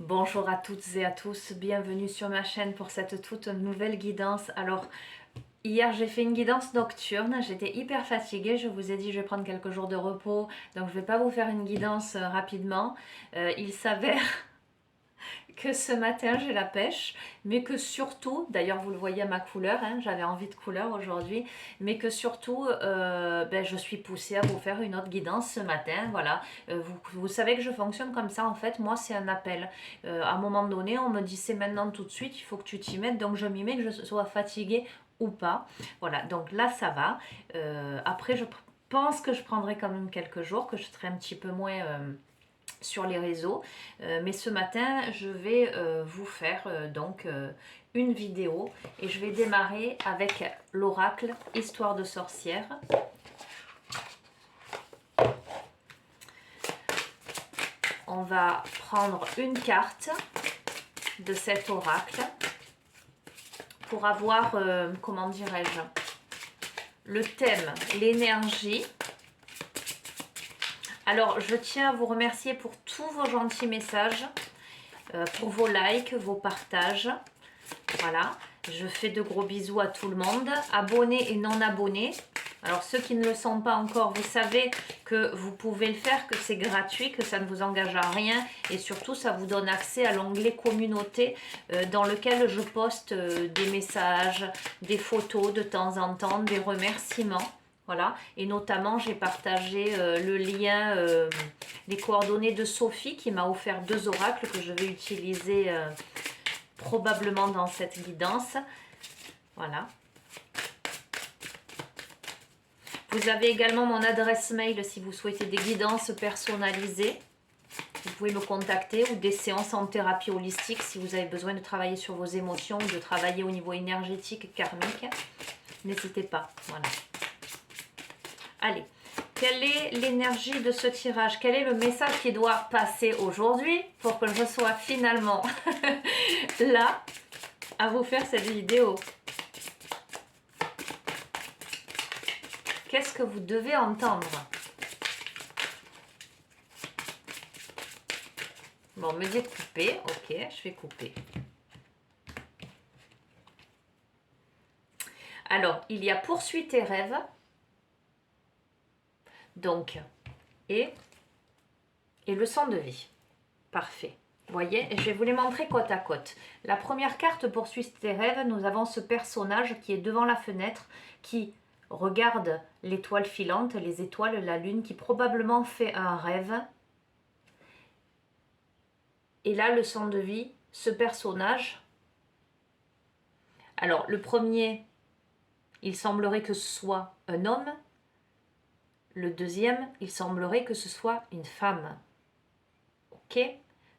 Bonjour à toutes et à tous, bienvenue sur ma chaîne pour cette toute nouvelle guidance. Alors, hier j'ai fait une guidance nocturne, j'étais hyper fatiguée, je vous ai dit je vais prendre quelques jours de repos, donc je vais pas vous faire une guidance rapidement. Il s'avère que ce matin j'ai la pêche, mais que surtout, d'ailleurs vous le voyez à ma couleur, hein, j'avais envie de couleur aujourd'hui, mais que surtout je suis poussée à vous faire une autre guidance ce matin, voilà. Vous savez que je fonctionne comme ça en fait, moi c'est un appel. À un moment donné on me dit c'est maintenant tout de suite, il faut que tu t'y mettes, donc je m'y mets, que je sois fatiguée ou pas. Voilà, donc là ça va. Après je pense que je prendrai quand même quelques jours, que je serai un petit peu moins sur les réseaux, mais ce matin je vais vous faire une vidéo et je vais démarrer avec l'oracle Histoire de sorcière. On va prendre une carte de cet oracle pour avoir, comment dirais-je, le thème, l'énergie. Alors, je tiens à vous remercier pour tous vos gentils messages, pour vos likes, vos partages. Voilà, je fais de gros bisous à tout le monde, abonnés et non abonnés. Alors, ceux qui ne le sont pas encore, vous savez que vous pouvez le faire, que c'est gratuit, que ça ne vous engage à rien. Et surtout, ça vous donne accès à l'onglet communauté dans lequel je poste des messages, des photos de temps en temps, des remerciements. Voilà, et notamment j'ai partagé le lien, les coordonnées de Sophie qui m'a offert 2 oracles que je vais utiliser probablement dans cette guidance. Voilà. Vous avez également mon adresse mail si vous souhaitez des guidances personnalisées. Vous pouvez me contacter ou des séances en thérapie holistique si vous avez besoin de travailler sur vos émotions ou de travailler au niveau énergétique, karmique. N'hésitez pas. Voilà. Allez, quelle est l'énergie de ce tirage? Quel est le message qui doit passer aujourd'hui pour que je sois finalement là à vous faire cette vidéo? Qu'est-ce que vous devez entendre? Bon, me dites couper. Ok, je vais couper. Alors, il y a poursuis tes rêves. Donc, et leçon de vie. Parfait. Vous voyez, je vais vous les montrer côte à côte. La première carte, poursuit tes rêves. Nous avons ce personnage qui est devant la fenêtre, qui regarde l'étoile filante, les étoiles, la lune, qui probablement fait un rêve. Et là, leçon de vie, ce personnage. Alors, le premier, il semblerait que ce soit un homme. Le deuxième, il semblerait que ce soit une femme. Ok ?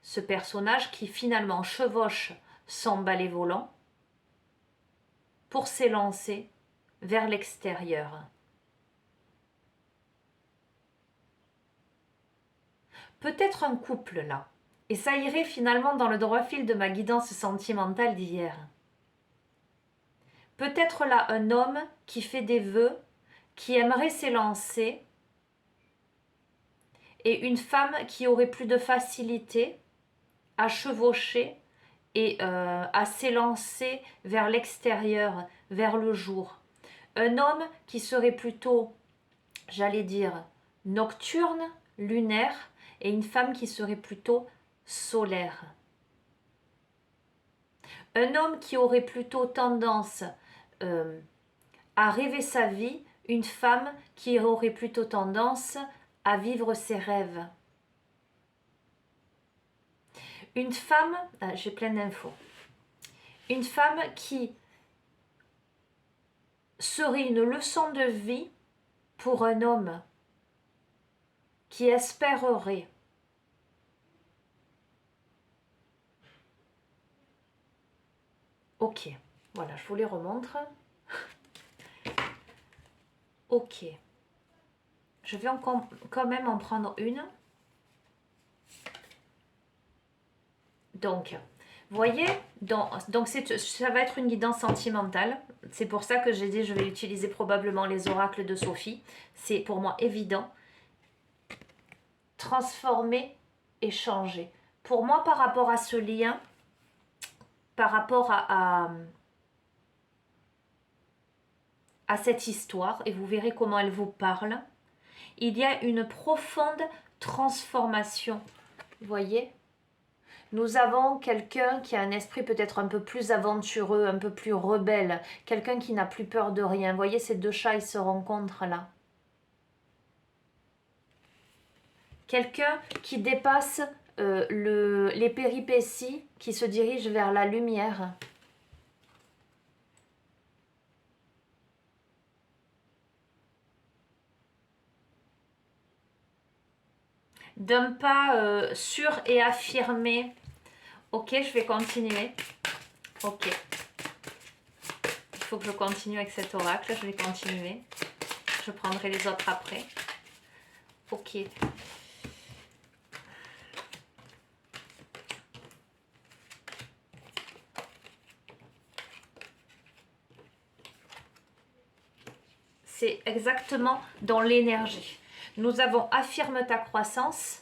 Ce personnage qui finalement chevauche son balai volant pour s'élancer vers l'extérieur. Peut-être un couple là. Et ça irait finalement dans le droit fil de ma guidance sentimentale d'hier. Peut-être là un homme qui fait des vœux, qui aimerait s'élancer, et une femme qui aurait plus de facilité à chevaucher et à s'élancer vers l'extérieur, vers le jour. Un homme qui serait plutôt, j'allais dire, nocturne, lunaire, et une femme qui serait plutôt solaire. Un homme qui aurait plutôt tendance à rêver sa vie, une femme qui aurait plutôt tendance à vivre ses rêves. Une femme, j'ai plein d'infos, une femme qui serait une leçon de vie pour un homme qui espérerait ok, voilà, je vous les remontre. Ok, je vais quand même en prendre une. Donc, vous voyez, donc ça va être une guidance sentimentale. C'est pour ça que j'ai dit je vais utiliser probablement les oracles de Sophie. C'est pour moi évident. Transformer et changer. Pour moi, par rapport à ce lien, par rapport à cette histoire, et vous verrez comment elle vous parle, il y a une profonde transformation. Vous voyez ? Nous avons quelqu'un qui a un esprit peut-être un peu plus aventureux, un peu plus rebelle, quelqu'un qui n'a plus peur de rien. Vous voyez, ces deux chats, ils se rencontrent là. Quelqu'un qui dépasse les péripéties, qui se dirige vers la lumière. D'un pas sûr et affirmé. Ok, je vais continuer. Ok. Il faut que je continue avec cet oracle. Je vais continuer. Je prendrai les autres après. Ok. C'est exactement dans l'énergie. Nous avons affirme ta croissance.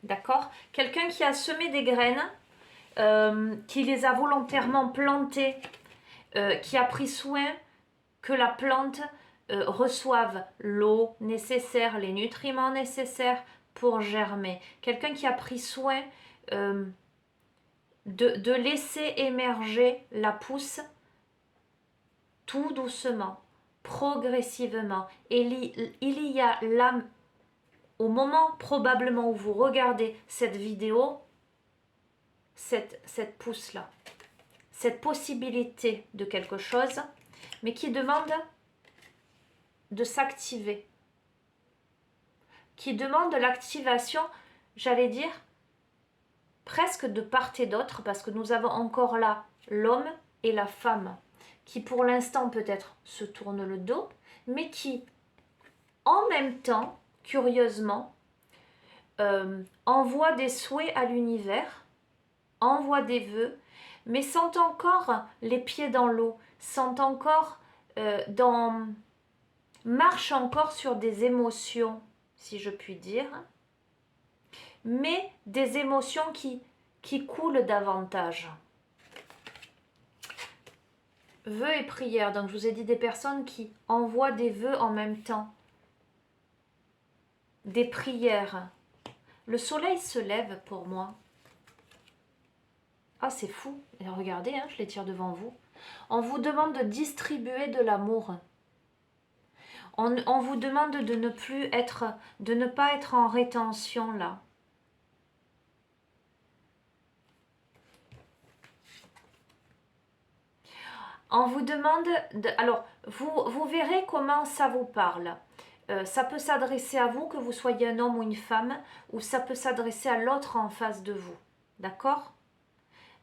D'accord? Quelqu'un qui a semé des graines, qui les a volontairement plantées, qui a pris soin que la plante reçoive l'eau nécessaire, les nutriments nécessaires pour germer. Quelqu'un qui a pris soin de laisser émerger la pousse tout doucement, progressivement. Et il y a là, au moment probablement où vous regardez cette vidéo, cette pousse-là, cette possibilité de quelque chose, mais qui demande de s'activer, qui demande l'activation, j'allais dire, presque de part et d'autre, parce que nous avons encore là l'homme et la femme, qui pour l'instant peut-être se tournent le dos, mais qui, en même temps, curieusement, envoient des souhaits à l'univers, envoient des vœux, mais sont encore les pieds dans l'eau, sont encore marchent encore sur des émotions, si je puis dire, mais des émotions qui coulent davantage. Vœux et prières. Donc je vous ai dit des personnes qui envoient des vœux en même temps. Des prières. Le soleil se lève pour moi. Ah, c'est fou. Et regardez, hein, je les tire devant vous. On vous demande de distribuer de l'amour. On vous demande de ne pas être en rétention là. On vous demande, alors vous verrez comment ça vous parle. Ça peut s'adresser à vous, que vous soyez un homme ou une femme, ou ça peut s'adresser à l'autre en face de vous. D'accord?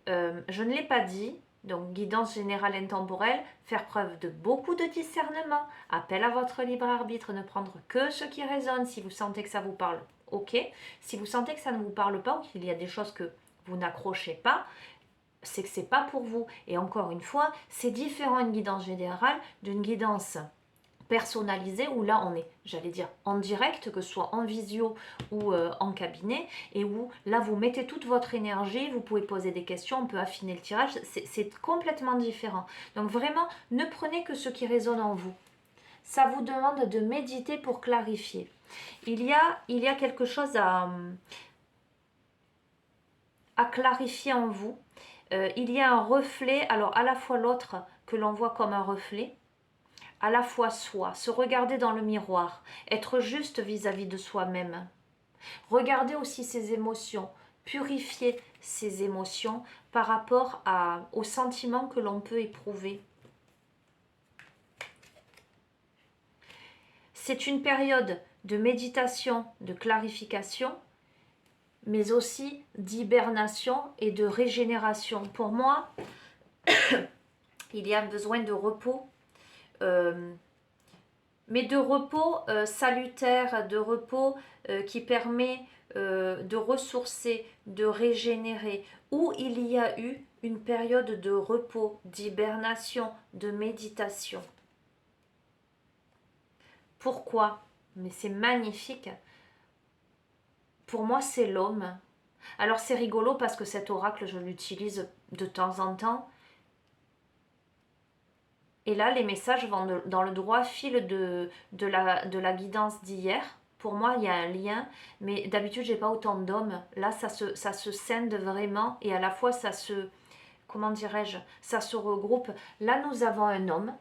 Je ne l'ai pas dit, donc guidance générale intemporelle, faire preuve de beaucoup de discernement, appel à votre libre arbitre, ne prendre que ce qui résonne. Si vous sentez que ça vous parle, ok. Si vous sentez que ça ne vous parle pas, ou qu'il y a des choses que vous n'accrochez pas, c'est que c'est pas pour vous. Et encore une fois, c'est différent une guidance générale d'une guidance personnalisée où là on est, j'allais dire, en direct, que ce soit en visio ou en cabinet, et où là vous mettez toute votre énergie, vous pouvez poser des questions, on peut affiner le tirage, c'est complètement différent. Donc vraiment, ne prenez que ce qui résonne en vous. Ça vous demande de méditer pour clarifier. Il y a quelque chose à clarifier en vous. Il y a un reflet, alors à la fois l'autre que l'on voit comme un reflet, à la fois soi, se regarder dans le miroir, être juste vis-à-vis de soi-même. Regarder aussi ses émotions, purifier ses émotions par rapport aux sentiments que l'on peut éprouver. C'est une période de méditation, de clarification, mais aussi d'hibernation et de régénération. Pour moi, il y a besoin de repos, mais de repos salutaire, de repos qui permet de ressourcer, de régénérer, où il y a eu une période de repos, d'hibernation, de méditation. Pourquoi? Mais c'est magnifique. pour moi, c'est l'homme. Alors c'est rigolo parce que cet oracle, je l'utilise de temps en temps. Et là, les messages vont dans le droit fil de la guidance d'hier. Pour moi, il y a un lien, mais d'habitude, j'ai pas autant d'hommes. Là, ça se scinde vraiment et à la fois, ça se, comment dirais-je, ça se regroupe. Là, nous avons un homme,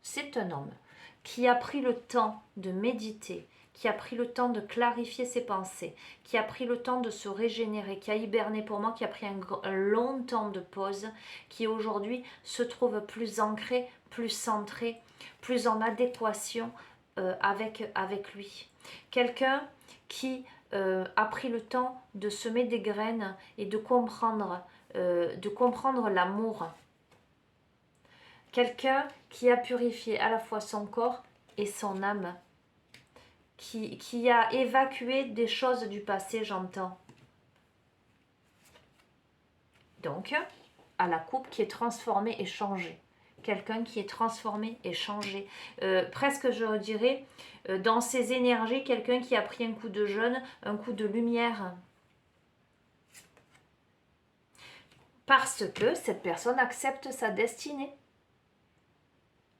c'est un homme, qui a pris le temps de méditer, qui a pris le temps de clarifier ses pensées, qui a pris le temps de se régénérer, qui a hiberné pour moi, qui a pris un long temps de pause, qui aujourd'hui se trouve plus ancré, plus centré, plus en adéquation avec lui. Quelqu'un qui a pris le temps de semer des graines et de comprendre l'amour. Quelqu'un qui a purifié à la fois son corps et son âme. Qui a évacué des choses du passé, j'entends. Donc, à la coupe qui est transformée et changée. Quelqu'un qui est transformé et changé. Presque, je dirais, dans ses énergies, quelqu'un qui a pris un coup de jeûne, un coup de lumière. Parce que cette personne accepte sa destinée.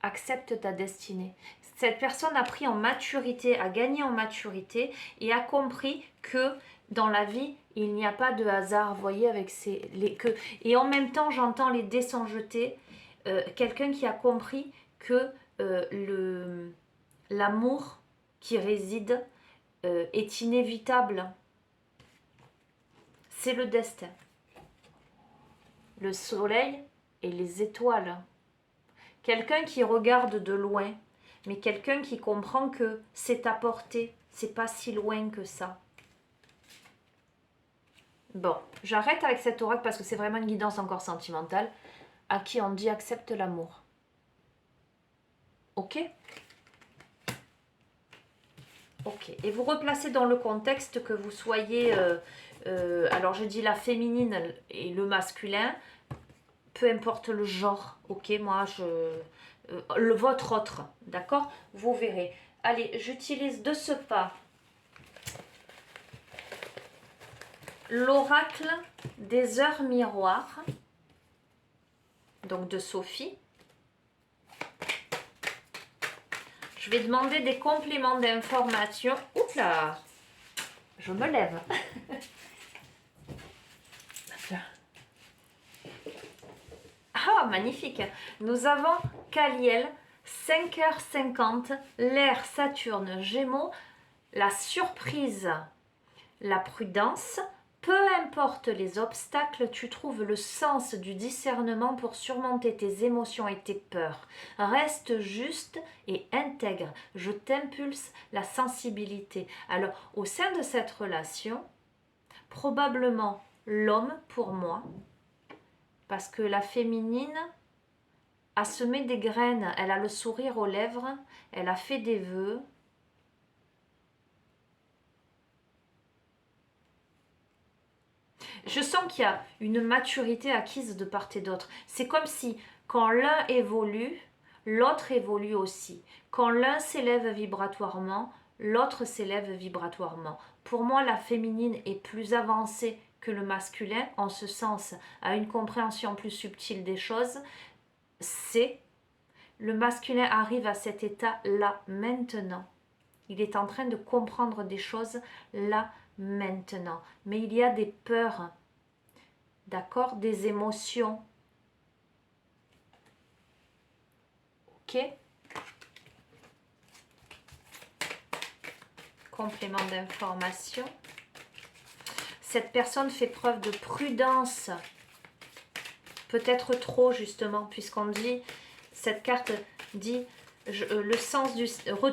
Accepte ta destinée. Cette personne a pris en maturité, a gagné en maturité et a compris que dans la vie, il n'y a pas de hasard. Vous voyez, avec et en même temps, j'entends les dés sont jetés. Quelqu'un qui a compris que l'amour qui réside est inévitable. C'est le destin. Le soleil et les étoiles. Quelqu'un qui regarde de loin, mais quelqu'un qui comprend que c'est à portée, c'est pas si loin que ça. Bon, j'arrête avec cet oracle parce que c'est vraiment une guidance encore sentimentale, à qui on dit accepte l'amour. Ok? Ok. Et vous replacez dans le contexte que vous soyez, alors je dis la féminine et le masculin, peu importe le genre, ok, moi le votre autre, d'accord, vous verrez. Allez, j'utilise de ce pas l'oracle des heures miroirs, donc de Sophie. Je vais demander des compléments d'information. Oups là, je me lève. Ah, magnifique. Nous avons Caliel, 5h50, l'air Saturne, Gémeaux, la surprise, la prudence. Peu importe les obstacles, tu trouves le sens du discernement pour surmonter tes émotions et tes peurs. Reste juste et intègre. Je t'impulse la sensibilité. Alors, au sein de cette relation, probablement l'homme pour moi, parce que la féminine a semé des graines, elle a le sourire aux lèvres, elle a fait des vœux. Je sens qu'il y a une maturité acquise de part et d'autre. C'est comme si quand l'un évolue, l'autre évolue aussi. Quand l'un s'élève vibratoirement, l'autre s'élève vibratoirement. Pour moi, la féminine est plus avancée que le masculin, en ce sens, a une compréhension plus subtile des choses. Le masculin arrive à cet état-là maintenant. Il est en train de comprendre des choses là maintenant. Mais il y a des peurs, d'accord, des émotions. Ok? Complément d'information. Cette personne fait preuve de prudence. Peut-être trop, justement, puisqu'on dit, cette carte dit, le sens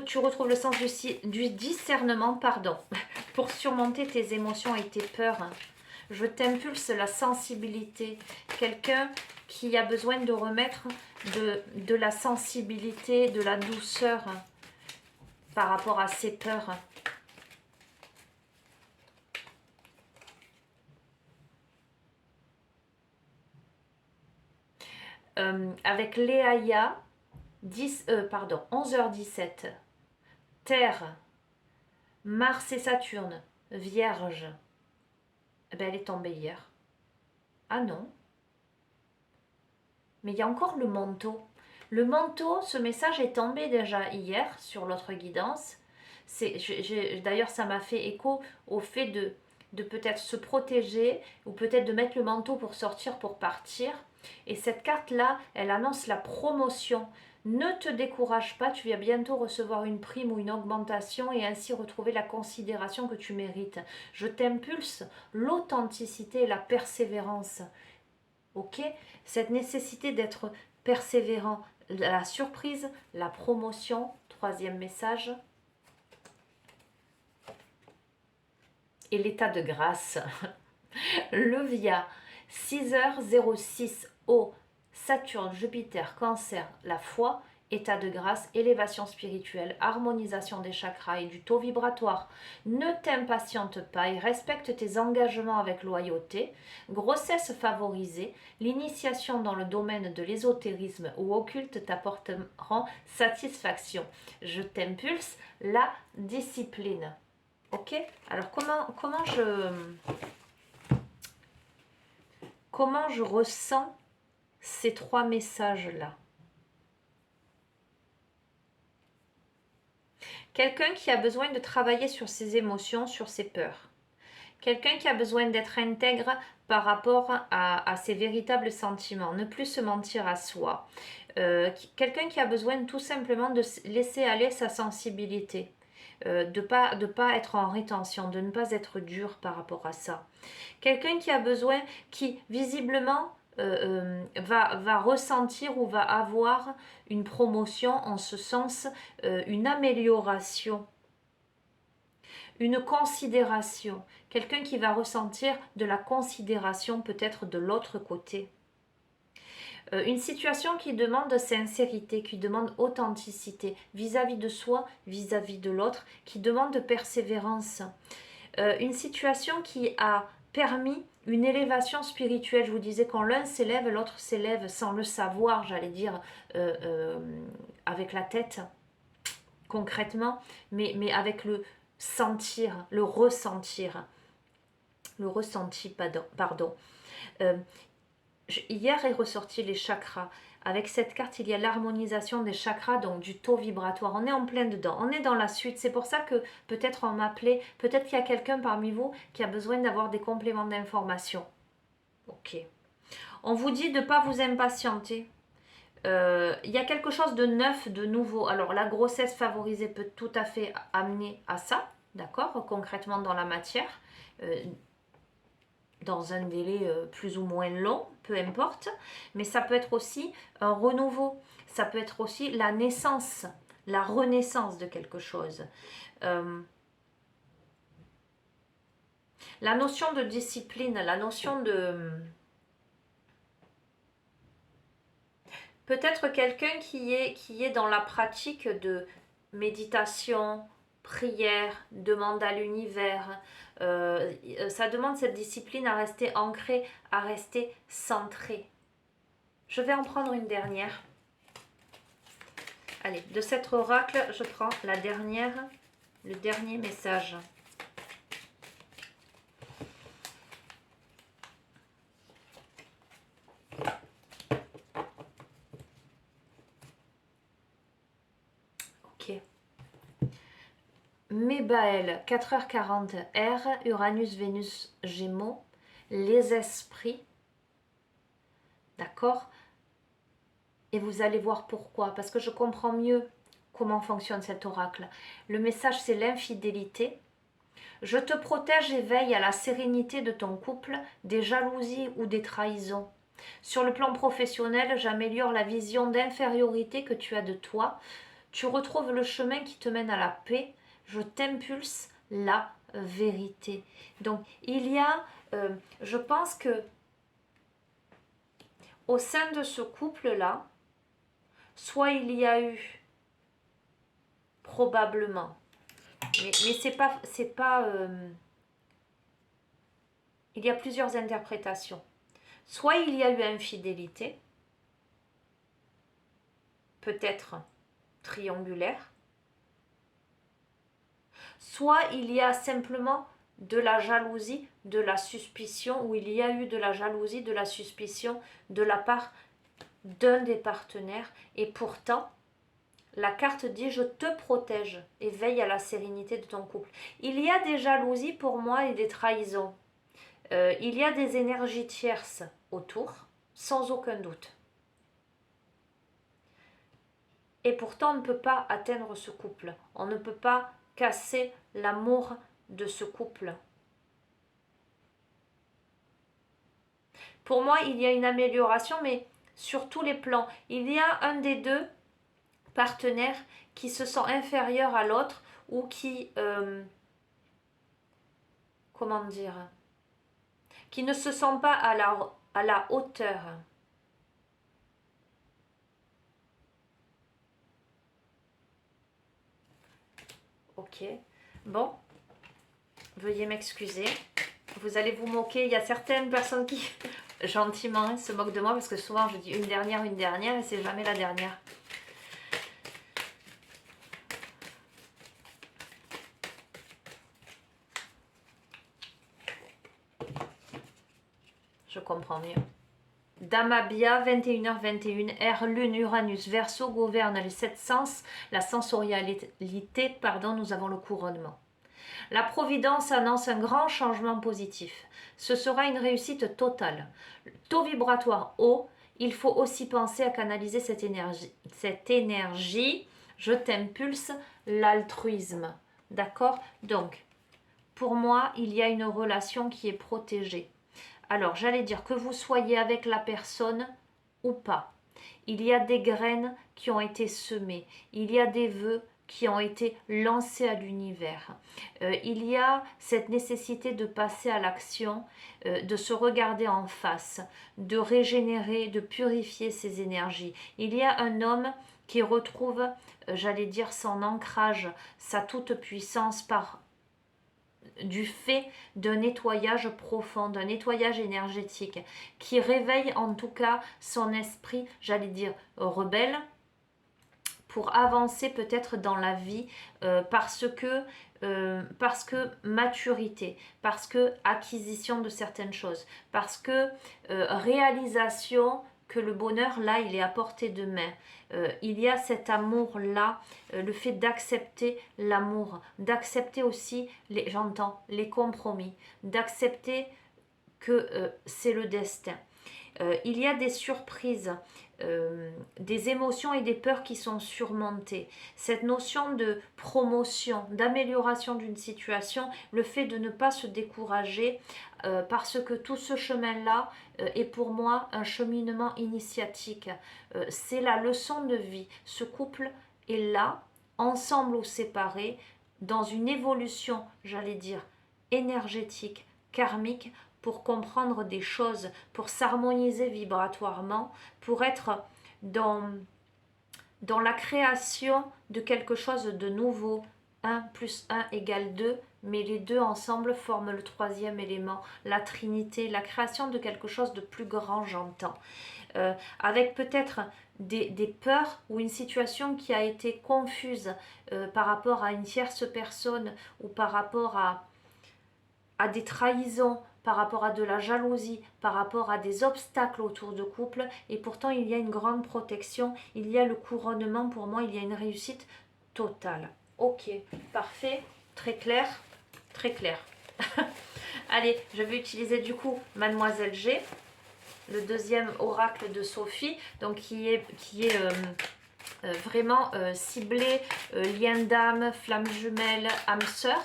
tu retrouves le sens du discernement, pardon, pour surmonter tes émotions et tes peurs. Je t'impulse la sensibilité. Quelqu'un qui a besoin de remettre de la sensibilité, de la douceur par rapport à ses peurs. Avec Léaïa, 11h17, Terre, Mars et Saturne, Vierge. Eh ben, elle est tombée hier. Ah non. Mais il y a encore le manteau. Le manteau, ce message est tombé déjà hier sur l'autre guidance. D'ailleurs, ça m'a fait écho au fait de peut-être se protéger ou peut-être de mettre le manteau pour sortir, pour partir. Et cette carte-là, elle annonce la promotion. Ne te décourage pas, tu vas bientôt recevoir une prime ou une augmentation et ainsi retrouver la considération que tu mérites. Je t'impulse l'authenticité et la persévérance. Ok? Cette nécessité d'être persévérant, la surprise, la promotion, troisième message, et l'état de grâce. Le via 6h06 au Saturne, Jupiter, Cancer, la foi, état de grâce, élévation spirituelle, harmonisation des chakras et du taux vibratoire. Ne t'impatiente pas et respecte tes engagements avec loyauté. Grossesse favorisée, l'initiation dans le domaine de l'ésotérisme ou occulte t'apporteront satisfaction. Je t'impulse la discipline. Ok? Alors comment je ressens ces trois messages-là? Quelqu'un qui a besoin de travailler sur ses émotions, sur ses peurs. Quelqu'un qui a besoin d'être intègre par rapport à ses véritables sentiments, ne plus se mentir à soi. Quelqu'un qui a besoin tout simplement de laisser aller sa sensibilité. De pas être en rétention, de ne pas être dur par rapport à ça. Quelqu'un qui a besoin, qui visiblement va ressentir ou va avoir une promotion, en ce sens, une amélioration, une considération. Quelqu'un qui va ressentir de la considération peut-être de l'autre côté. Une situation qui demande sincérité, qui demande authenticité vis-à-vis de soi, vis-à-vis de l'autre, qui demande persévérance. Une situation qui a permis une élévation spirituelle. Je vous disais, quand l'un s'élève, l'autre s'élève sans le savoir, j'allais dire, avec la tête, concrètement, mais avec le sentir, le ressentir. Le ressenti, pardon. Hier est ressorti les chakras. Avec cette carte, il y a l'harmonisation des chakras, donc du taux vibratoire. On est en plein dedans, on est dans la suite. C'est pour ça que peut-être on m'appelait, peut-être qu'il y a quelqu'un parmi vous qui a besoin d'avoir des compléments d'information. Ok. On vous dit de ne pas vous impatienter. Il y a quelque chose de neuf, de nouveau. Alors la grossesse favorisée peut tout à fait amener à ça, d'accord, concrètement dans la matière. Dans un délai plus ou moins long, peu importe, mais ça peut être aussi un renouveau, ça peut être aussi la naissance, la renaissance de quelque chose. La notion de discipline, la notion de... Peut-être quelqu'un qui est dans la pratique de méditation, prière, demande à l'univers. Ça demande cette discipline à rester ancrée, à rester centrée. Je vais en prendre une dernière. Allez, de cet oracle, je prends la dernière, le dernier message. Ok. Mébaël, 4h40, R, Uranus, Vénus, Gémeaux, les esprits, d'accord? Et vous allez voir pourquoi, parce que je comprends mieux comment fonctionne cet oracle. Le message, c'est l'infidélité. Je te protège et veille à la sérénité de ton couple, des jalousies ou des trahisons. Sur le plan professionnel, j'améliore la vision d'infériorité que tu as de toi. Tu retrouves le chemin qui te mène à la paix. Je t'impulse la vérité. Donc, il y a, je pense que au sein de ce couple-là, soit il y a eu probablement, mais c'est pas il y a plusieurs interprétations. Soit il y a eu infidélité, peut-être triangulaire, soit il y a simplement de la jalousie, de la suspicion, ou il y a eu de la jalousie, de la suspicion de la part d'un des partenaires. Et pourtant, la carte dit je te protège et veille à la sérénité de ton couple. Il y a des jalousies pour moi et des trahisons. Il y a des énergies tierces autour, sans aucun doute. Et pourtant, on ne peut pas atteindre ce couple. On ne peut pas casser l'amour de ce couple. Pour moi, il y a une amélioration, mais sur tous les plans. Il y a un des deux partenaires qui se sent inférieur à l'autre ou qui, comment dire, qui ne se sent pas à la hauteur. Ok, bon, veuillez m'excuser. Vous allez vous moquer, il y a certaines personnes qui, gentiment, se moquent de moi parce que souvent je dis une dernière et c'est jamais la dernière. Je comprends mieux. Damabia, 21h21, R, Lune, Uranus, Verseau gouverne les sept sens, la sensorialité, pardon, nous avons le couronnement. La Providence annonce un grand changement positif. Ce sera une réussite totale. Taux vibratoire haut, il faut aussi penser à canaliser cette énergie. Cette énergie, je t'impulse l'altruisme. D'accord? Donc, pour moi, il y a une relation qui est protégée. Alors, j'allais dire que vous soyez avec la personne ou pas. Il y a des graines qui ont été semées. Il y a des vœux qui ont été lancés à l'univers. Il y a cette nécessité de passer à l'action, de se regarder en face, de régénérer, de purifier ses énergies. Il y a un homme qui retrouve, j'allais dire, son ancrage, sa toute-puissance du fait d'un nettoyage profond, d'un nettoyage énergétique, qui réveille en tout cas son esprit, j'allais dire, rebelle, pour avancer peut-être dans la vie, parce que maturité, parce que acquisition de certaines choses, parce que réalisation que le bonheur, là, il est à portée de main. Il y a cet amour-là, le fait d'accepter l'amour, d'accepter aussi, j'entends, les compromis, d'accepter que c'est le destin. Il y a des surprises, des émotions et des peurs qui sont surmontées. Cette notion de promotion, d'amélioration d'une situation, le fait de ne pas se décourager, parce que tout ce chemin-là est pour moi un cheminement initiatique. C'est la leçon de vie. Ce couple est là, ensemble ou séparés, dans une évolution, j'allais dire, énergétique, karmique, pour comprendre des choses, pour s'harmoniser vibratoirement, pour être dans la création de quelque chose de nouveau. 1 plus 1 égale 2, mais les deux ensemble forment le troisième élément, la trinité, la création de quelque chose de plus grand, j'entends. Avec peut-être des peurs ou une situation qui a été confuse par rapport à une tierce personne ou par rapport à des trahisons, par rapport à de la jalousie, par rapport à des obstacles autour de couple, et pourtant il y a une grande protection, il y a le couronnement, pour moi il y a une réussite totale. Ok, parfait, très clair, très clair. Allez, je vais utiliser du coup Mademoiselle G, le deuxième oracle de Sophie, donc qui est vraiment ciblé, lien d'âme, flamme jumelle, âme sœur.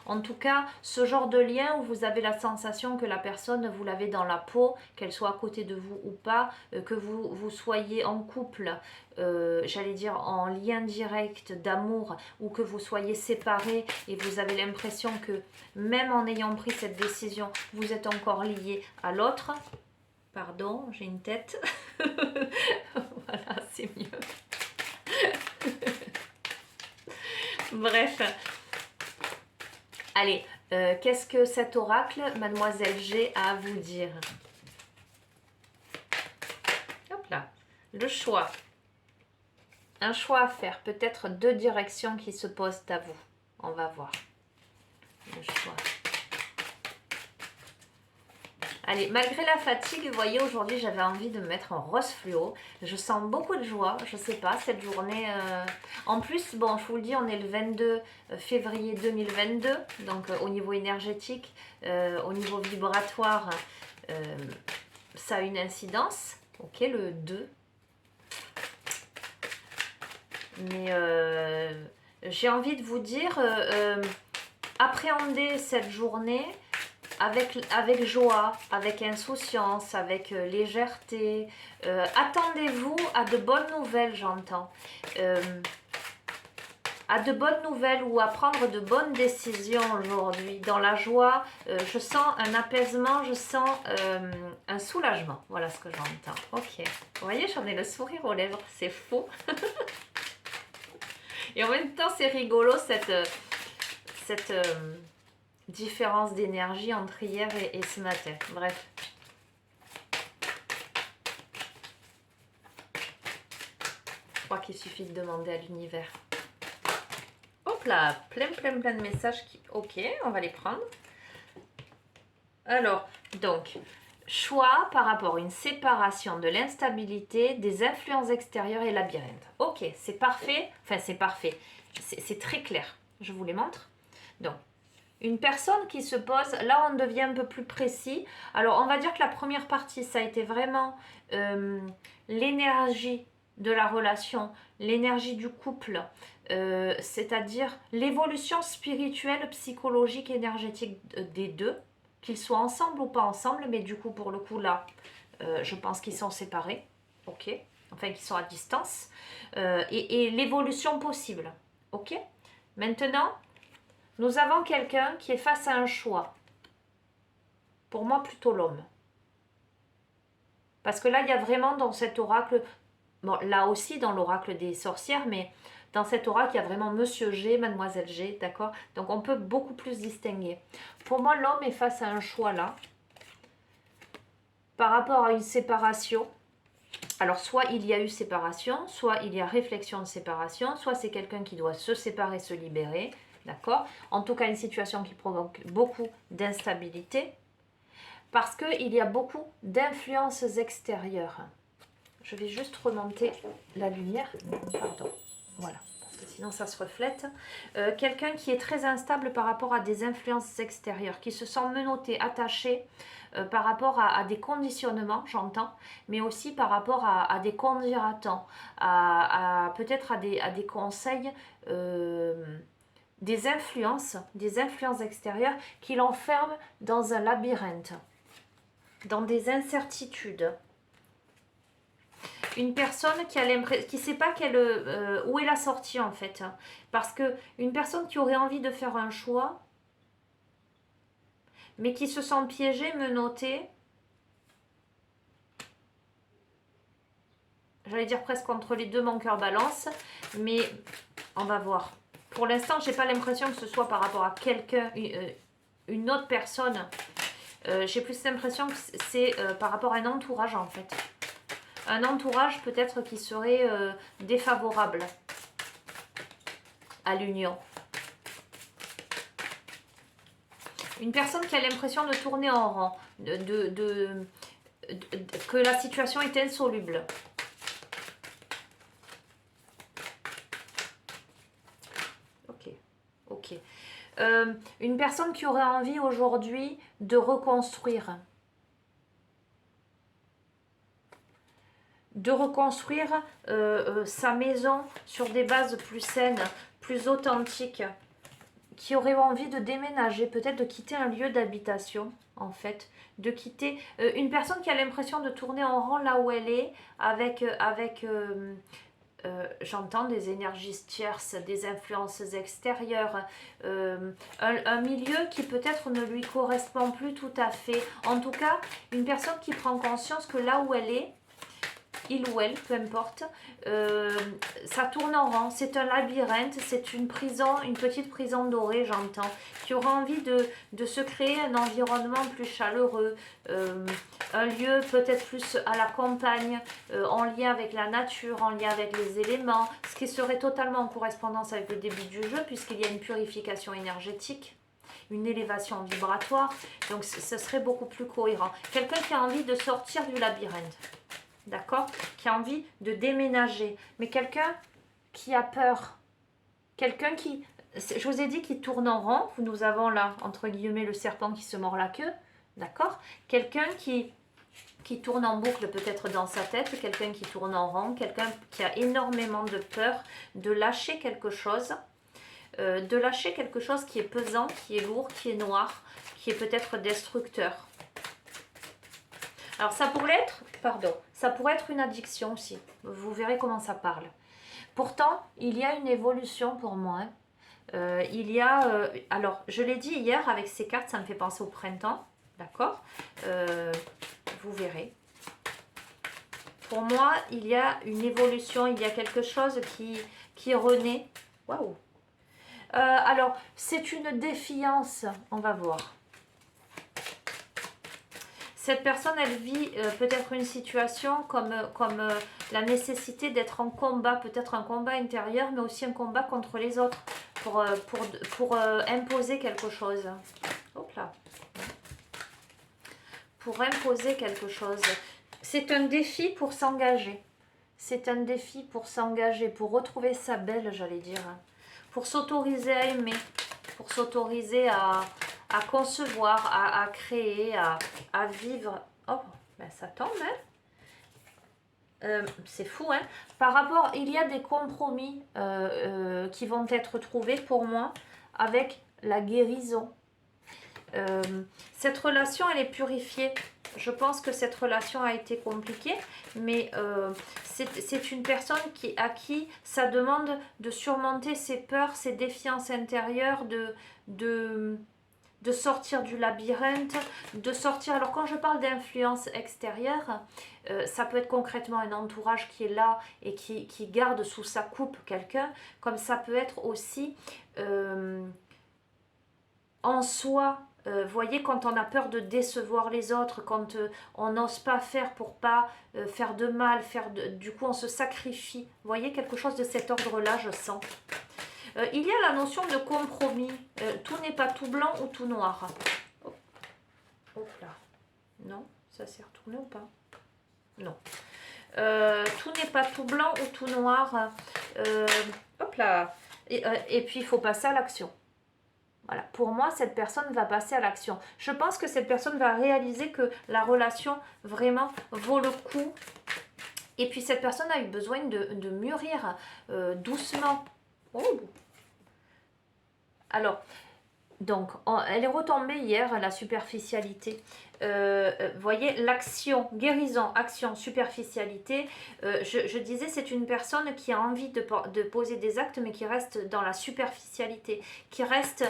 En tout cas, ce genre de lien où vous avez la sensation que la personne, vous l'avez dans la peau, qu'elle soit à côté de vous ou pas, que vous soyez en couple, j'allais dire en lien direct d'amour, ou que vous soyez séparés et vous avez l'impression que même en ayant pris cette décision, vous êtes encore liés à l'autre. Pardon, j'ai une tête. Voilà, c'est mieux. Bref. Allez, qu'est-ce que cet oracle, Mademoiselle G, a à vous dire? Hop là, le choix. Un choix à faire, peut-être deux directions qui se posent à vous. On va voir. Le choix. Allez, malgré la fatigue, vous voyez, aujourd'hui, j'avais envie de me mettre en rose fluo. Je sens beaucoup de joie, je sais pas, cette journée. En plus, bon, je vous le dis, on est le 22 février 2022, donc au niveau énergétique, au niveau vibratoire, ça a une incidence. Ok, le 2. Mais j'ai envie de vous dire, appréhendez cette journée avec joie, avec insouciance, avec légèreté. Attendez-vous à de bonnes nouvelles, j'entends. À de bonnes nouvelles ou à prendre de bonnes décisions aujourd'hui. Dans la joie, je sens un apaisement, je sens un soulagement. Voilà ce que j'entends. Ok. Vous voyez, j'en ai le sourire aux lèvres. C'est fou. Et en même temps, c'est rigolo cette différence d'énergie entre hier et ce matin. Bref. Je crois qu'il suffit de demander à l'univers. Hop là, plein de messages qui... Ok, on va les prendre. Alors, donc, choix par rapport à une séparation de l'instabilité, des influences extérieures et labyrinthe. Ok, c'est parfait. Enfin, c'est parfait. C'est très clair. Je vous les montre. Donc, une personne qui se pose, là on devient un peu plus précis. Alors on va dire que la première partie, ça a été vraiment l'énergie de la relation, l'énergie du couple, c'est-à-dire l'évolution spirituelle, psychologique, énergétique des deux, qu'ils soient ensemble ou pas ensemble, mais du coup pour le coup là, je pense qu'ils sont séparés, ok, enfin qu'ils sont à distance, et l'évolution possible, ok. Maintenant, nous avons quelqu'un qui est face à un choix. Pour moi, plutôt l'homme. Parce que là, il y a vraiment dans cet oracle, bon, là aussi dans l'oracle des sorcières, mais dans cet oracle, il y a vraiment Monsieur G, Mademoiselle G, d'accord? Donc, on peut beaucoup plus distinguer. Pour moi, l'homme est face à un choix là, par rapport à une séparation. Alors, soit il y a eu séparation, soit il y a réflexion de séparation, soit c'est quelqu'un qui doit se séparer, se libérer, d'accord? En tout cas, une situation qui provoque beaucoup d'instabilité, parce qu'il y a beaucoup d'influences extérieures. Je vais juste remonter la lumière. Pardon. Voilà, parce que sinon ça se reflète. Quelqu'un qui est très instable par rapport à des influences extérieures, qui se sent menotté, attaché par rapport à des conditionnements, j'entends, mais aussi par rapport à des conduiratants, peut-être à des conseils, des influences extérieures qui l'enferment dans un labyrinthe, dans des incertitudes. Une personne qui ne sait pas où est la sortie en fait. Parce que une personne qui aurait envie de faire un choix, mais qui se sent piégée, menottée, j'allais dire presque entre les deux, mon cœur balance, mais on va voir. Pour l'instant, j'ai pas l'impression que ce soit par rapport à quelqu'un, une autre personne. J'ai plus l'impression que c'est par rapport à un entourage en fait. Un entourage peut-être qui serait défavorable à l'union. Une personne qui a l'impression de tourner en rond, que la situation est insoluble. Ok. Une personne qui aurait envie aujourd'hui de reconstruire. Sa maison sur des bases plus saines, plus authentiques, qui aurait envie de déménager, peut-être de quitter un lieu d'habitation, en fait, de quitter une personne qui a l'impression de tourner en rond là où elle est, avec j'entends des énergies tierces, des influences extérieures, un milieu qui peut-être ne lui correspond plus tout à fait. En tout cas, une personne qui prend conscience que là où elle est, il ou elle, peu importe, ça tourne en rond, c'est un labyrinthe, c'est une prison, une petite prison dorée, j'entends, qui aura envie de se créer un environnement plus chaleureux, un lieu peut-être plus à la campagne, en lien avec la nature, en lien avec les éléments, ce qui serait totalement en correspondance avec le début du jeu, puisqu'il y a une purification énergétique. une élévation vibratoire. Donc ce serait beaucoup plus cohérent. Quelqu'un qui a envie de sortir du labyrinthe, d'accord? Qui a envie de déménager, mais quelqu'un qui a peur. Quelqu'un qui, je vous ai dit, qui tourne en rond. Nous avons là, entre guillemets, le serpent qui se mord la queue, d'accord? Quelqu'un qui tourne en boucle peut-être dans sa tête, quelqu'un qui tourne en rond, quelqu'un qui a énormément de peur de lâcher quelque chose, qui est pesant, qui est lourd, qui est noir, qui est peut-être destructeur. Alors ça pourrait être, ça pourrait être une addiction aussi. Vous verrez comment ça parle. Pourtant, il y a une évolution pour moi. Alors, je l'ai dit hier avec ces cartes, ça me fait penser au printemps, d'accord? Vous verrez. Pour moi, il y a une évolution, il y a quelque chose qui renaît. Waouh! Alors, c'est une défiance, on va voir. Cette personne, elle vit peut-être une situation comme la nécessité d'être en combat, peut-être un combat intérieur, mais aussi un combat contre les autres, pour imposer quelque chose. Hop là. Pour imposer quelque chose. C'est un défi pour s'engager. C'est un défi pour s'engager, pour retrouver sa belle, j'allais dire. Pour s'autoriser à aimer, pour s'autoriser à concevoir, à créer, à vivre. Oh, ben ça tombe, hein. C'est fou, hein. Par rapport, il y a des compromis qui vont être trouvés pour moi avec la guérison. Cette relation, elle est purifiée. Je pense que cette relation a été compliquée, mais c'est une personne à qui ça demande de surmonter ses peurs, ses défiances intérieures, de sortir du labyrinthe, de sortir... Alors quand je parle d'influence extérieure, ça peut être concrètement un entourage qui est là et qui garde sous sa coupe quelqu'un, comme ça peut être aussi en soi. Voyez, quand on a peur de décevoir les autres, quand on n'ose pas faire pour pas faire de mal, du coup on se sacrifie. Voyez, quelque chose de cet ordre-là, je sens. Il y a la notion de compromis. Tout n'est pas tout blanc ou tout noir. Hop, hop là. Non, ça s'est retourné ou pas? Non. Tout n'est pas tout blanc ou tout noir. Hop là. Et puis il faut passer à l'action. Voilà, pour moi, cette personne va passer à l'action. Je pense que cette personne va réaliser que la relation vraiment vaut le coup. Et puis cette personne a eu besoin de mûrir doucement. Oh. Alors, donc, elle est retombée hier, la superficialité. Voyez, l'action, guérison, action, superficialité. Je disais, c'est une personne qui a envie de poser des actes, mais qui reste dans la superficialité. Qui reste,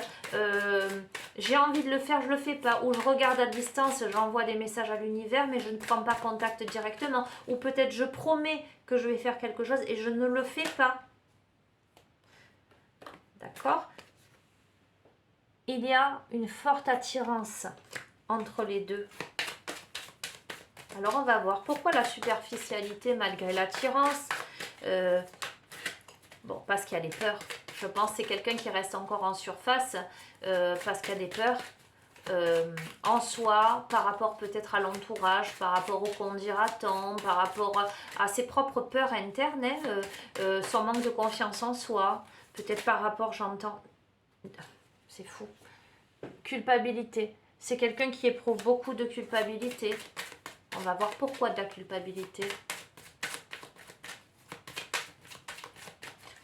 j'ai envie de le faire, je le fais pas. Ou je regarde à distance, j'envoie des messages à l'univers, mais je ne prends pas contact directement. Ou peut-être je promets que je vais faire quelque chose et je ne le fais pas. D'accord ? Il y a une forte attirance entre les deux. Alors on va voir pourquoi la superficialité malgré l'attirance. Bon, parce qu'il y a des peurs. Je pense que c'est quelqu'un qui reste encore en surface parce qu'il y a des peurs en soi, par rapport peut-être à l'entourage, par rapport au qu'on dira-t-on, par rapport à ses propres peurs internes, son manque de confiance en soi, peut-être par rapport, j'entends... C'est fou. Culpabilité. C'est quelqu'un qui éprouve beaucoup de culpabilité. On va voir pourquoi de la culpabilité.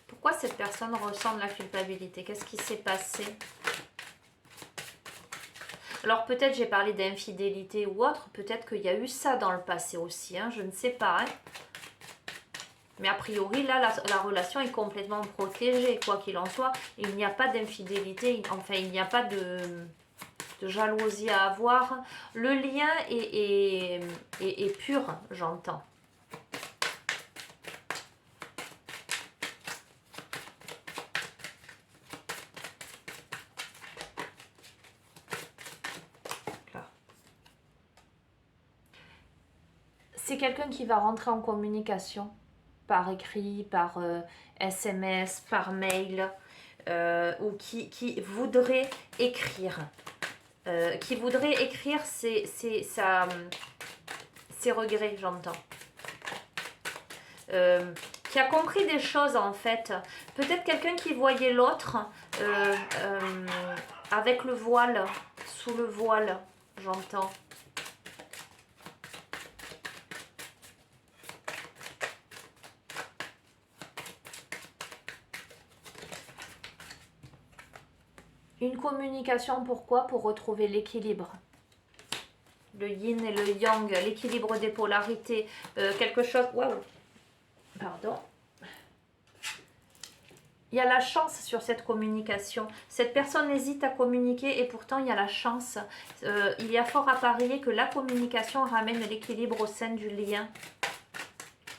Pourquoi cette personne ressent de la culpabilité? Qu'est-ce qui s'est passé? Alors peut-être j'ai parlé d'infidélité ou autre. Peut-être qu'il y a eu ça dans le passé aussi. Hein, je ne sais pas. Hein. Mais a priori, là, la relation est complètement protégée, quoi qu'il en soit. Il n'y a pas d'infidélité, enfin, il n'y a pas de jalousie à avoir. Le lien est pur, j'entends. C'est quelqu'un qui va rentrer en communication. Par écrit, par SMS, par mail. ou qui voudrait écrire. Qui voudrait écrire ses regrets, j'entends. Qui a compris des choses en fait. Peut-être quelqu'un qui voyait l'autre avec le voile, sous le voile, j'entends. Une communication, pourquoi? Pour retrouver l'équilibre. Le yin et le yang, l'équilibre des polarités. Quelque chose... Waouh! Pardon. Il y a la chance sur cette communication. Cette personne hésite à communiquer et pourtant il y a la chance. Il y a fort à parier que la communication ramène l'équilibre au sein du lien,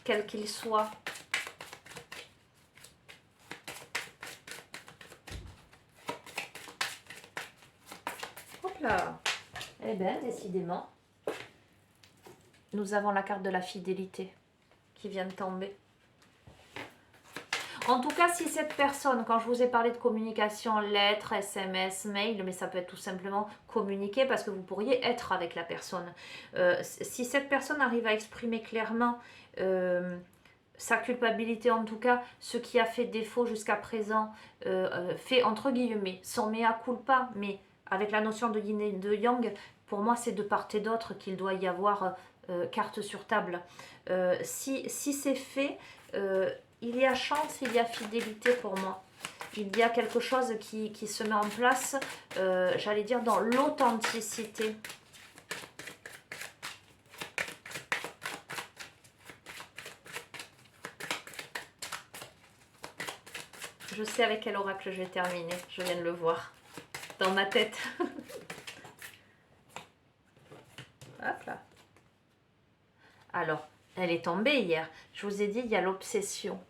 quel qu'il soit. Hop là. Eh bien, décidément, nous avons la carte de la fidélité qui vient de tomber. En tout cas, si cette personne, quand je vous ai parlé de communication, lettres, SMS, mail, mais ça peut être tout simplement communiquer parce que vous pourriez être avec la personne. Si cette personne arrive à exprimer clairement sa culpabilité, en tout cas, ce qui a fait défaut jusqu'à présent, fait entre guillemets son mea culpa, mais avec la notion de yin et de yang, pour moi, c'est de part et d'autre qu'il doit y avoir carte sur table. Si c'est fait... il y a chance, il y a fidélité pour moi. Il y a quelque chose qui se met en place, j'allais dire, dans l'authenticité. Je sais avec quel oracle je vais terminer. Je viens de le voir dans ma tête. Hop là. Alors, elle est tombée hier. Je vous ai dit, il y a l'obsession.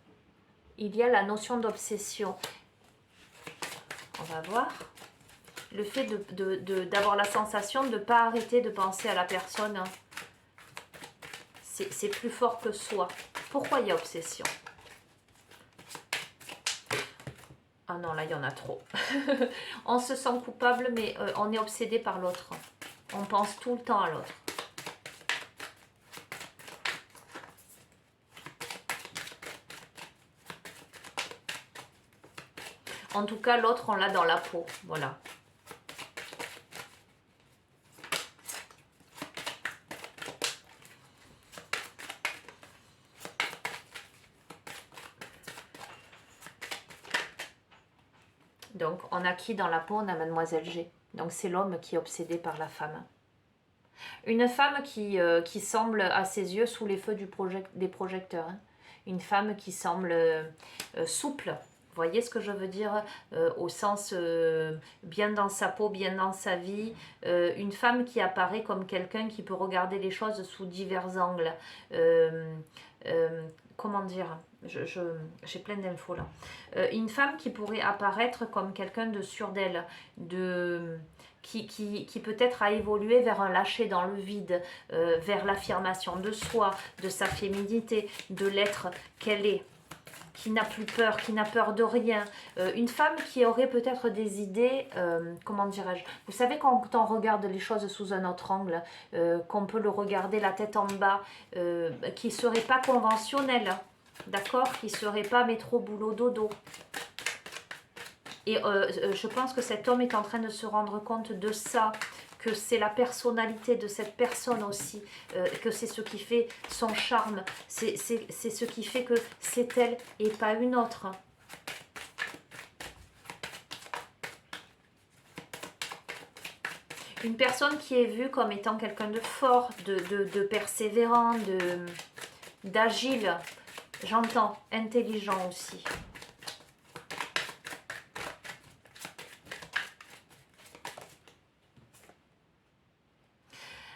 Il y a la notion d'obsession. On va voir. Le fait d'avoir la sensation de ne pas arrêter de penser à la personne. Hein. C'est plus fort que soi. Pourquoi il y a obsession? Ah non, là, il y en a trop. On se sent coupable, mais on est obsédé par l'autre. On pense tout le temps à l'autre. En tout cas, l'autre, on l'a dans la peau. Voilà. Donc, on a qui dans la peau? On a Mademoiselle G. Donc, c'est l'homme qui est obsédé par la femme. Une femme qui semble, à ses yeux, sous les feux des projecteurs. Hein. Une femme qui semble souple. Vous voyez ce que je veux dire au sens bien dans sa peau, bien dans sa vie. Une femme qui apparaît comme quelqu'un qui peut regarder les choses sous divers angles. Comment dire? J'ai plein d'infos là. Une femme qui pourrait apparaître comme quelqu'un de sûr d'elle, qui peut-être a évolué vers un lâcher dans le vide, vers l'affirmation de soi, de sa féminité, de l'être qu'elle est, qui n'a plus peur, qui n'a peur de rien. Une femme qui aurait peut-être des idées, comment dirais-je, vous savez quand on regarde les choses sous un autre angle, qu'on peut le regarder la tête en bas, qui ne serait pas conventionnel, d'accord, qui ne serait pas métro boulot dodo. Et je pense que cet homme est en train de se rendre compte de ça, que c'est la personnalité de cette personne aussi, que c'est ce qui fait son charme, c'est ce qui fait que c'est elle et pas une autre. Une personne qui est vue comme étant quelqu'un de fort, de persévérant, d'agile, j'entends, intelligent aussi.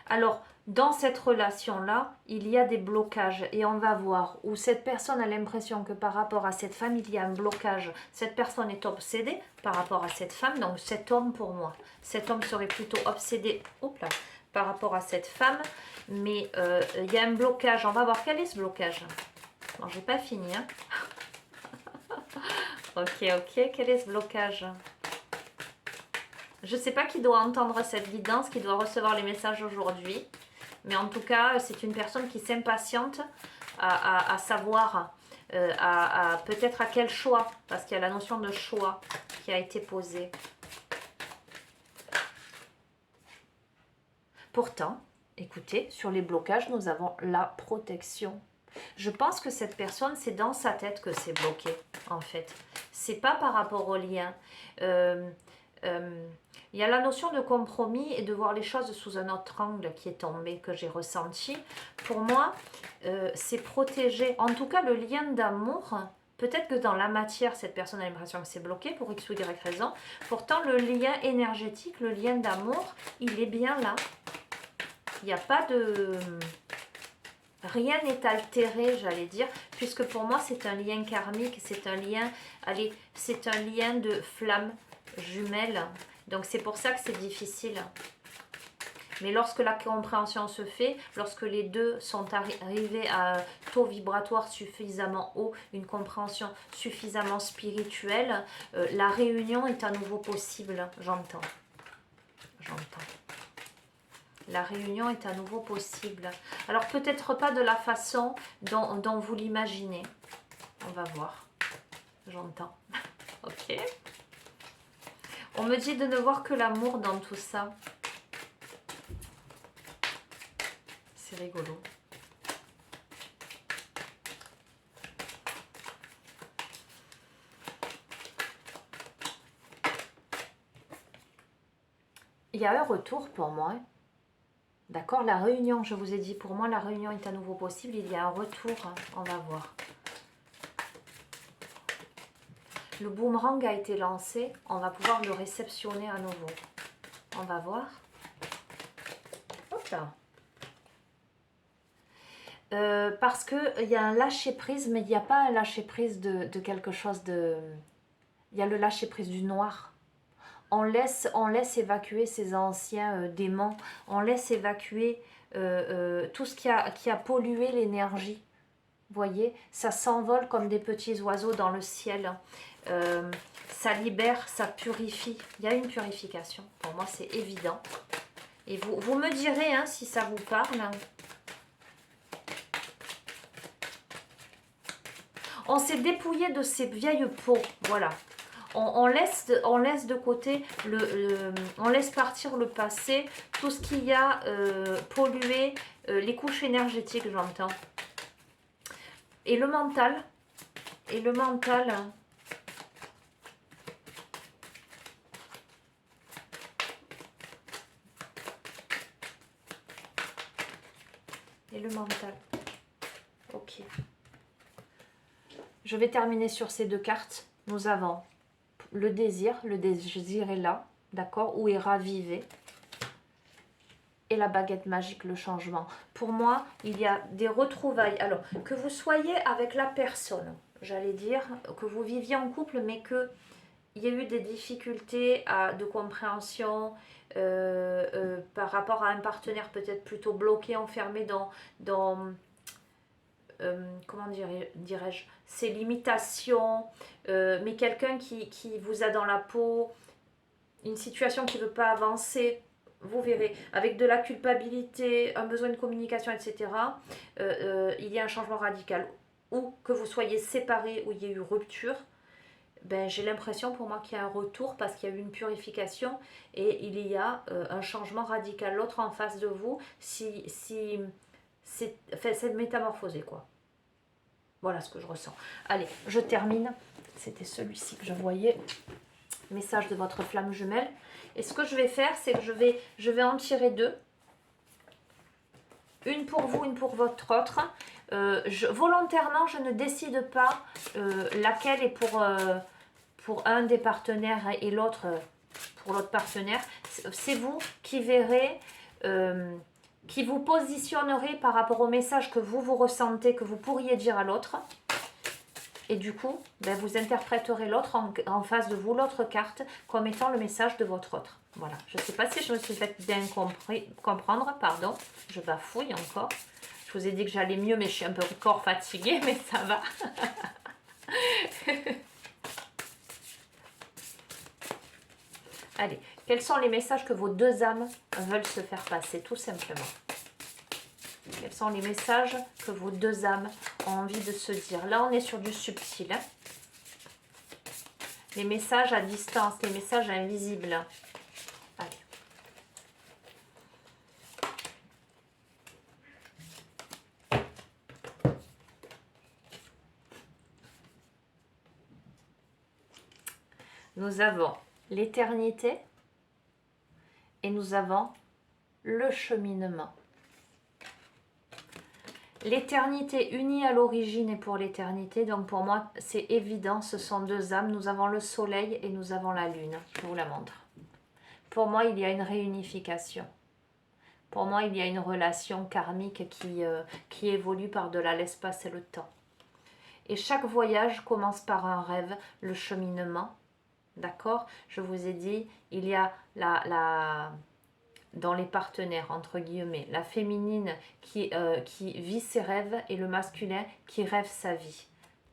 Alors, dans cette relation-là, il y a des blocages et on va voir où cette personne a l'impression que par rapport à cette femme, il y a un blocage. Cette personne est obsédée par rapport à cette femme, donc cet homme pour moi. Cet homme serait plutôt obsédé par rapport à cette femme, mais il y a un blocage. On va voir quel est ce blocage. Bon, j'ai pas fini. Hein. Ok, ok. Quel est ce blocage? Je ne sais pas qui doit entendre cette guidance, qui doit recevoir les messages aujourd'hui. Mais en tout cas, c'est une personne qui s'impatiente à savoir peut-être à quel choix. Parce qu'il y a la notion de choix qui a été posée. Pourtant, écoutez, sur les blocages, nous avons la protection. Je pense que cette personne, c'est dans sa tête que c'est bloqué, en fait. C'est pas par rapport au lien. Il y a la notion de compromis et de voir les choses sous un autre angle qui est tombé, que j'ai ressenti. Pour moi, c'est protéger. En tout cas, le lien d'amour, peut-être que dans la matière, cette personne a l'impression que c'est bloqué pour X ou Y raison. Pourtant, le lien énergétique, le lien d'amour, il est bien là. Il n'y a pas de... Rien n'est altéré, j'allais dire, puisque pour moi, c'est un lien karmique, c'est un lien... Allez, c'est un lien de flamme jumelle. Donc, c'est pour ça que c'est difficile. Mais lorsque la compréhension se fait, lorsque les deux sont arrivés à un taux vibratoire suffisamment haut, une compréhension suffisamment spirituelle, la réunion est à nouveau possible, j'entends. J'entends. La réunion est à nouveau possible. Alors peut-être pas de la façon dont vous l'imaginez. On va voir. J'entends. Ok. On me dit de ne voir que l'amour dans tout ça. C'est rigolo. Il y a un retour pour moi. D'accord, la réunion, je vous ai dit, pour moi, la réunion est à nouveau possible. Il y a un retour, on va voir. Le boomerang a été lancé. On va pouvoir le réceptionner à nouveau. On va voir. Hop là. Parce qu'il y a un lâcher-prise, mais il n'y a pas un lâcher-prise de quelque chose de... Il y a le lâcher-prise du noir. On laisse évacuer ces anciens démons. On laisse évacuer tout ce qui a pollué l'énergie. Vous voyez, ça s'envole comme des petits oiseaux dans le ciel. Ça libère, ça purifie. Il y a une purification. Pour moi, c'est évident. Et vous me direz hein, si ça vous parle. On s'est dépouillé de ces vieilles peaux. Voilà. On laisse de côté, on laisse partir le passé, tout ce qui a pollué les couches énergétiques, j'entends. Et le mental. Et le mental. Et le mental. Ok. Je vais terminer sur ces deux cartes. Nous avons le désir est là, d'accord, ou est ravivé. Et la baguette magique, le changement. Pour moi, il y a des retrouvailles. Alors, que vous soyez avec la personne, j'allais dire, que vous viviez en couple, mais que il y a eu des difficultés de compréhension par rapport à un partenaire peut-être plutôt bloqué, enfermé dans comment dirais-je, ses limitations, mais quelqu'un qui vous a dans la peau, une situation qui ne veut pas avancer, vous verrez, avec de la culpabilité, un besoin de communication, etc., il y a un changement radical. Ou que vous soyez séparés, où il y a eu rupture, ben, j'ai l'impression pour moi qu'il y a un retour parce qu'il y a eu une purification et il y a un changement radical. L'autre en face de vous, c'est métamorphosé, quoi. Voilà ce que je ressens. Allez, je termine. C'était celui-ci que je voyais. Message de votre flamme jumelle. Et ce que je vais faire, c'est que je vais en tirer deux. Une pour vous, une pour votre autre. Volontairement, je ne décide pas laquelle est pour un des partenaires et l'autre pour l'autre partenaire. C'est vous qui verrez... qui vous positionnerez par rapport au message que vous ressentez, que vous pourriez dire à l'autre. Et du coup, ben, vous interpréterez l'autre en face de vous, l'autre carte, comme étant le message de votre autre. Voilà. Je ne sais pas si je me suis fait bien comprendre, pardon. Je bafouille encore. Je vous ai dit que j'allais mieux, mais je suis un peu encore fatiguée, mais ça va. Allez, quels sont les messages que vos deux âmes veulent se faire passer, tout simplement? Quels sont les messages que vos deux âmes ont envie de se dire? Là, on est sur du subtil. Hein. Les messages à distance, les messages invisibles. Allez. Nous avons l'éternité et nous avons le cheminement. L'éternité unie à l'origine et pour l'éternité. Donc pour moi, c'est évident, ce sont deux âmes. Nous avons le soleil et nous avons la lune. Je vous la montre. Pour moi, il y a une réunification. Pour moi, il y a une relation karmique qui évolue par-delà l'espace et le temps. Et chaque voyage commence par un rêve, le cheminement. D'accord? Je vous ai dit, il y a dans les partenaires, entre guillemets, la féminine qui vit ses rêves et le masculin qui rêve sa vie.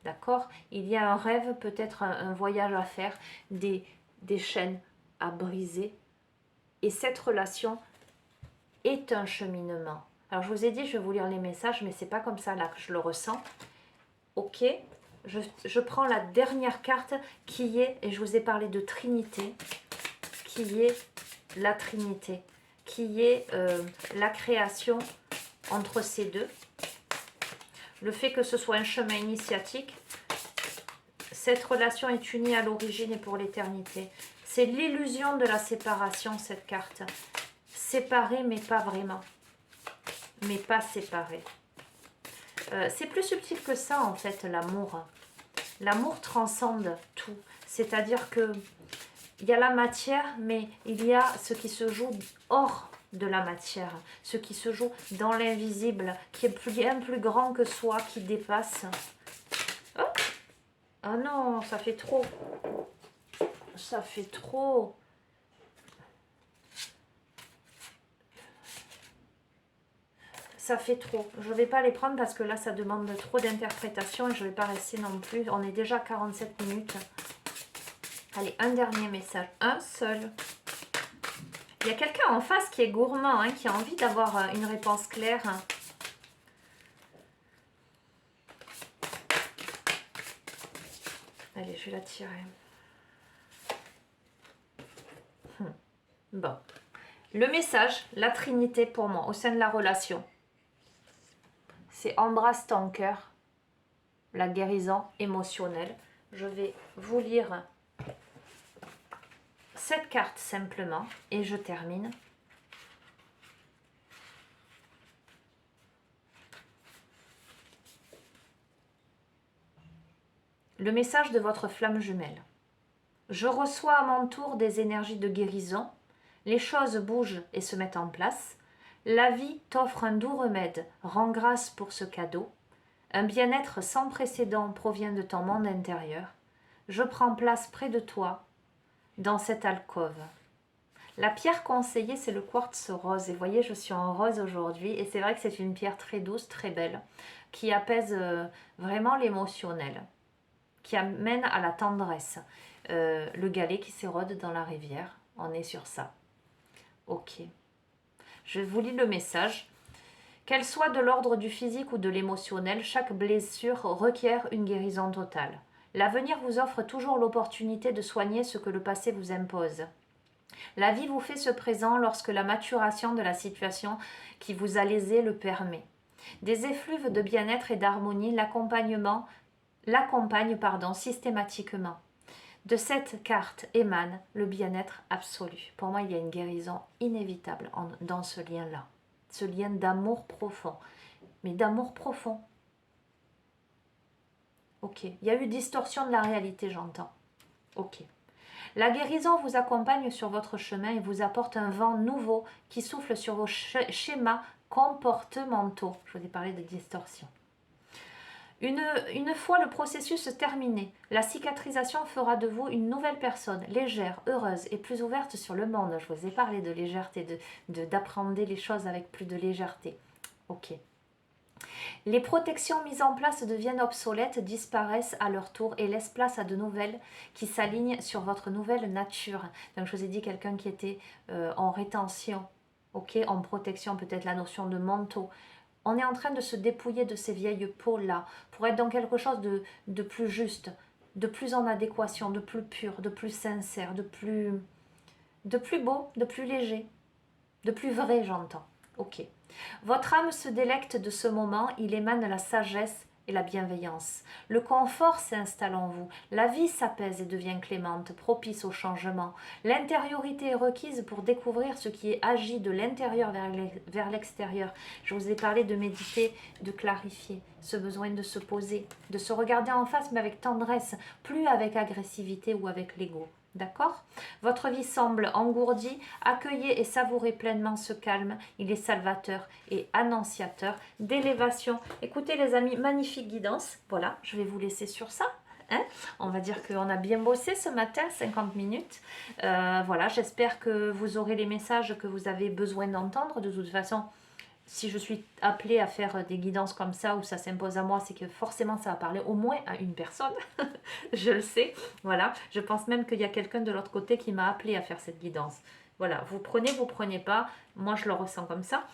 D'accord? Il y a un rêve, peut-être un voyage à faire, des chaînes à briser. Et cette relation est un cheminement. Alors je vous ai dit, je vais vous lire les messages, mais c'est pas comme ça là que je le ressens. Ok, je prends la dernière carte qui est, et je vous ai parlé de Trinité, qui est la Trinité, qui est la création entre ces deux. Le fait que ce soit un chemin initiatique, cette relation est unie à l'origine et pour l'éternité. C'est l'illusion de la séparation, cette carte. Séparés, mais pas vraiment. Mais pas séparés. C'est plus subtil que ça, en fait, l'amour. L'amour transcende tout. C'est-à-dire que il y a la matière, mais il y a ce qui se joue hors de la matière. Ce qui se joue dans l'invisible, qui est bien plus grand que soi, qui dépasse. Oh, ah non, ça fait trop. Ça fait trop. Ça fait trop. Je ne vais pas les prendre parce que là, ça demande trop d'interprétation et je ne vais pas rester non plus. On est déjà à 47 minutes. Allez, un dernier message. Un seul. Il y a quelqu'un en face qui est gourmand, hein, qui a envie d'avoir une réponse claire. Allez, je vais la tirer. Bon. Le message, la Trinité pour moi, au sein de la relation. C'est embrasse ton cœur, la guérison émotionnelle. Je vais vous lire cette carte simplement et je termine. Le message de votre flamme jumelle. Je reçois à mon tour des énergies de guérison. Les choses bougent et se mettent en place. La vie t'offre un doux remède. Rends grâce pour ce cadeau. Un bien-être sans précédent provient de ton monde intérieur. Je prends place près de toi, dans cette alcôve. La pierre conseillée, c'est le quartz rose. Et vous voyez, je suis en rose aujourd'hui. Et c'est vrai que c'est une pierre très douce, très belle, qui apaise vraiment l'émotionnel, qui amène à la tendresse. Le galet qui s'érode dans la rivière, on est sur ça. Ok. Je vous lis le message. Qu'elle soit de l'ordre du physique ou de l'émotionnel, chaque blessure requiert une guérison totale. L'avenir vous offre toujours l'opportunité de soigner ce que le passé vous impose. La vie vous fait ce présent lorsque la maturation de la situation qui vous a lésé le permet. Des effluves de bien-être et d'harmonie l'accompagnent systématiquement. De cette carte émane le bien-être absolu. Pour moi, il y a une guérison inévitable dans ce lien-là. Ce lien d'amour profond. Mais d'amour profond. Ok. Il y a eu distorsion de la réalité, j'entends. Ok. La guérison vous accompagne sur votre chemin et vous apporte un vent nouveau qui souffle sur vos schémas comportementaux. Je vous ai parlé de distorsion. Une fois le processus terminé, la cicatrisation fera de vous une nouvelle personne, légère, heureuse et plus ouverte sur le monde. Je vous ai parlé de légèreté, d'apprendre les choses avec plus de légèreté. Ok. Les protections mises en place deviennent obsolètes, disparaissent à leur tour et laissent place à de nouvelles qui s'alignent sur votre nouvelle nature. Donc je vous ai dit quelqu'un qui était en rétention, ok, en protection, peut-être la notion de manteau. On est en train de se dépouiller de ces vieilles peaux-là pour être dans quelque chose de plus juste, de plus en adéquation, de plus pur, de plus sincère, de plus beau, de plus léger, de plus vrai, j'entends. Ok. Votre âme se délecte de ce moment, il émane la sagesse et la bienveillance. Le confort s'installe en vous, la vie s'apaise et devient clémente, propice au changement. L'intériorité est requise pour découvrir ce qui est agi de l'intérieur vers l'extérieur. Je vous ai parlé de méditer, de clarifier, ce besoin de se poser, de se regarder en face mais avec tendresse, plus avec agressivité ou avec l'ego. D'accord? Votre vie semble engourdie, accueillez et savourez pleinement ce calme, il est salvateur et annonciateur d'élévation. Écoutez les amis, magnifique guidance, voilà, je vais vous laisser sur ça. Hein, on va dire qu'on a bien bossé ce matin, 50 minutes. Voilà, j'espère que vous aurez les messages que vous avez besoin d'entendre. De toute façon, si je suis appelée à faire des guidances comme ça, où ça s'impose à moi, c'est que forcément ça va parler au moins à une personne. Je le sais, voilà. Je pense même qu'il y a quelqu'un de l'autre côté qui m'a appelé à faire cette guidance. Voilà, vous prenez pas. Moi, je le ressens comme ça.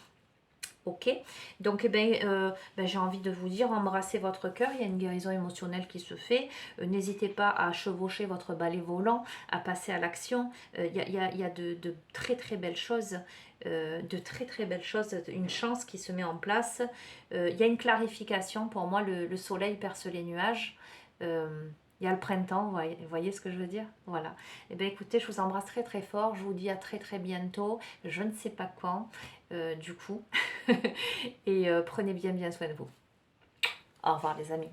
Ok, donc j'ai envie de vous dire, embrassez votre cœur, il y a une guérison émotionnelle qui se fait. N'hésitez pas à chevaucher votre balai volant, à passer à l'action. Il y a de très très belles choses, une chance qui se met en place. Il y a une clarification, pour moi le soleil perce les nuages. Il y a le printemps, vous voyez ce que je veux dire? Voilà. Eh bien écoutez, je vous embrasse très très fort, je vous dis à très très bientôt, je ne sais pas quand, du coup. Et prenez bien soin de vous. Au revoir les amis.